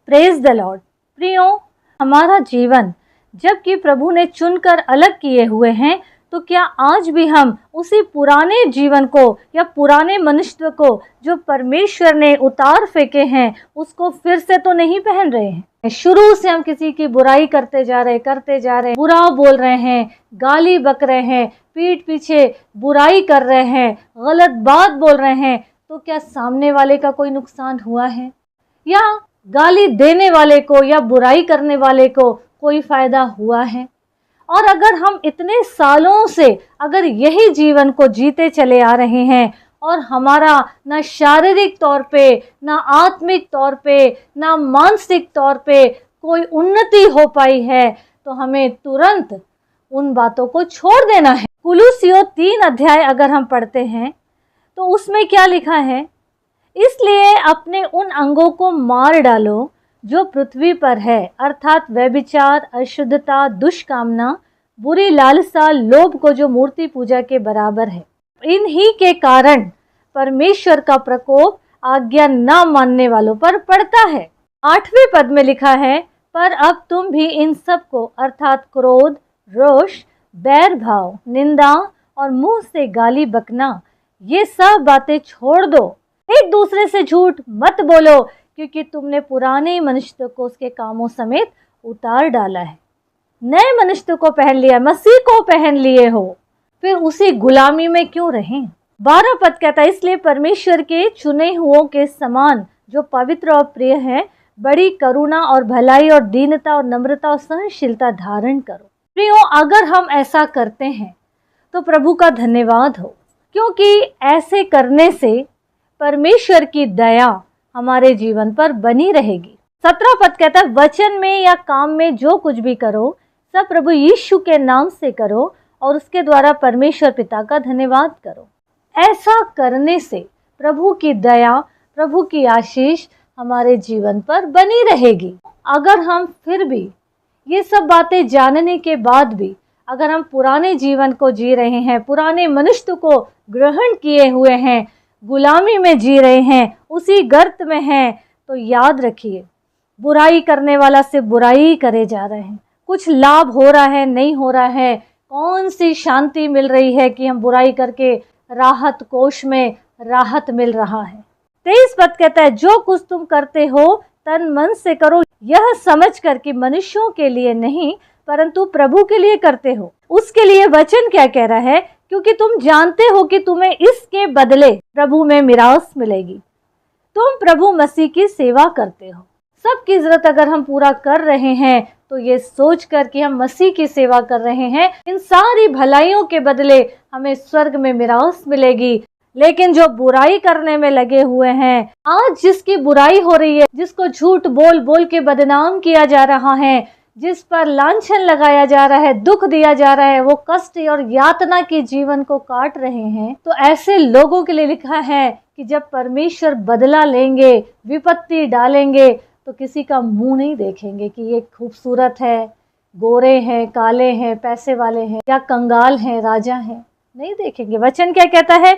Praise the Lord. प्रियो, हमारा जीवन जबकि प्रभु ने चुनकर अलग किए हुए हैं, तो क्या आज भी हम उसी पुराने जीवन को या पुराने मनुष्य को जो परमेश्वर ने उतार फेंके हैं उसको फिर से तो नहीं पहन रहे हैं? शुरू से हम किसी की बुराई करते जा रहे, बुरा बोल रहे हैं, गाली बक रहे हैं, पीठ पीछे बुराई कर रहे हैं, गलत बात बोल रहे हैं, तो क्या सामने वाले का कोई नुकसान हुआ है? या गाली देने वाले को या बुराई करने वाले को कोई फायदा हुआ है? और अगर हम इतने सालों से अगर यही जीवन को जीते चले आ रहे हैं और हमारा ना शारीरिक तौर पे, ना आत्मिक तौर पे, ना मानसिक तौर पे कोई उन्नति हो पाई है, तो हमें तुरंत उन बातों को छोड़ देना है। कुलुस्सियों 3 अध्याय अगर हम पढ़ते हैं तो उसमें क्या लिखा है? इसलिए अपने उन अंगों को मार डालो जो पृथ्वी पर है, अर्थात व्यभिचार, अशुद्धता, दुष्कामना, बुरी लालसा, लोभ को जो मूर्ति पूजा के बराबर है। इन्हीं के कारण परमेश्वर का प्रकोप आज्ञा न मानने वालों पर पड़ता है। 8वें पद में लिखा है, पर अब तुम भी इन सब को अर्थात क्रोध, रोष, बैर भाव, निंदा और मुंह से गाली बकना, ये सब बातें छोड़ दो। एक दूसरे से झूठ मत बोलो, क्योंकि तुमने पुराने मनुष्य को उसके कामों समेत उतार डाला है, नए मनुष्य को पहन लिया, मसीह को पहन लिए हो, फिर उसी गुलामी में क्यों रहें? 12 पद कहता है, इसलिए परमेश्वर के चुने हुओं के समान जो पवित्र और प्रिय है, बड़ी करुणा और भलाई और दीनता और नम्रता और सहनशीलता धारण करो। प्रियो, अगर हम ऐसा करते हैं तो प्रभु का धन्यवाद हो, क्योंकि ऐसे करने से परमेश्वर की दया हमारे जीवन पर बनी रहेगी। 17 पद कहता है, वचन में या काम में जो कुछ भी करो सब प्रभु यीशु के नाम से करो और उसके द्वारा परमेश्वर पिता का धन्यवाद करो। ऐसा करने से प्रभु की दया, प्रभु की आशीष हमारे जीवन पर बनी रहेगी। अगर हम फिर भी ये सब बातें जानने के बाद भी अगर हम पुराने जीवन को जी रहे हैं, पुराने मनुष्य को ग्रहण किए हुए हैं, गुलामी में जी रहे हैं, उसी गर्त में हैं, तो याद रखिए बुराई करने वाला से बुराई करे जा रहे हैं। कुछ लाभ हो रहा है, नहीं हो रहा है, कौन सी शांति मिल रही है कि हम बुराई करके राहत कोष में राहत मिल रहा है। 23 पद कहता है, जो कुछ तुम करते हो तन मन से करो, यह समझ कर कि मनुष्यों के लिए नहीं परंतु प्रभु के लिए करते हो। उसके लिए वचन क्या कह रहा है? क्योंकि तुम जानते हो कि तुम्हें इसके बदले प्रभु में मिरास मिलेगी। तुम प्रभु मसीह की सेवा करते हो। सबकी जरूरत अगर हम पूरा कर रहे हैं तो ये सोच कर कि हम मसीह की सेवा कर रहे हैं, इन सारी भलाइयों के बदले हमें स्वर्ग में मिरास मिलेगी। लेकिन जो बुराई करने में लगे हुए हैं, आज जिसकी बुराई हो रही है, जिसको झूठ बोल बोल के बदनाम किया जा रहा है, जिस पर लांछन लगाया जा रहा है, दुख दिया जा रहा है, वो कष्ट और यातना के जीवन को काट रहे हैं, तो ऐसे लोगों के लिए लिखा है कि जब परमेश्वर बदला लेंगे, विपत्ति डालेंगे, तो किसी का मुंह नहीं देखेंगे कि ये खूबसूरत है, गोरे हैं, काले हैं, पैसे वाले हैं, या कंगाल हैं, राजा हैं, नहीं देखेंगे। वचन क्या कहता है?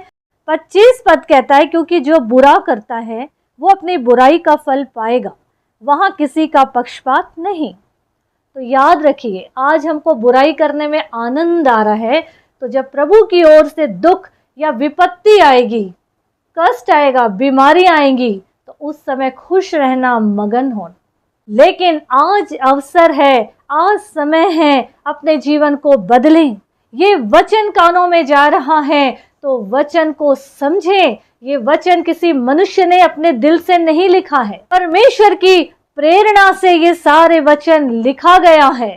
25 पद कहता है, क्योंकि जो बुरा करता है वो अपनी बुराई का फल पाएगा, वहां किसी का पक्षपात नहीं। तो याद रखिए, आज हमको बुराई करने में आनंद आ रहा है, तो जब प्रभु की ओर से दुख या विपत्ति आएगी, कष्ट आएगा, बीमारी आएंगी, तो उस समय खुश रहना, मगन होना। लेकिन आज अवसर है, आज समय है, अपने जीवन को बदलें। ये वचन कानों में जा रहा है तो वचन को समझें। ये वचन किसी मनुष्य ने अपने दिल से नहीं लिखा है, परमेश्वर की प्रेरणा से ये सारे वचन लिखा गया है।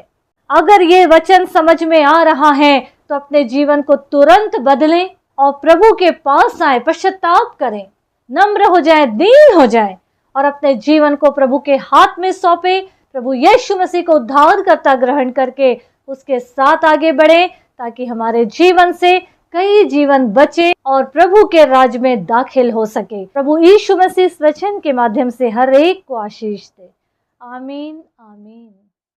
अगर ये वचन समझ में आ रहा है तो अपने जीवन को तुरंत बदलें और प्रभु के पास आए, पश्चाताप करें, नम्र हो जाए, दीन हो जाए और अपने जीवन को प्रभु के हाथ में सौंपे। प्रभु यीशु मसीह को उद्धारकर्ता ग्रहण करके उसके साथ आगे बढ़े, ताकि हमारे जीवन से कई जीवन बचे और प्रभु के राज में दाखिल हो सके। प्रभु यीशु मसीह इस वचन के माध्यम से हर एक को आशीष दे। आमीन, आमीन।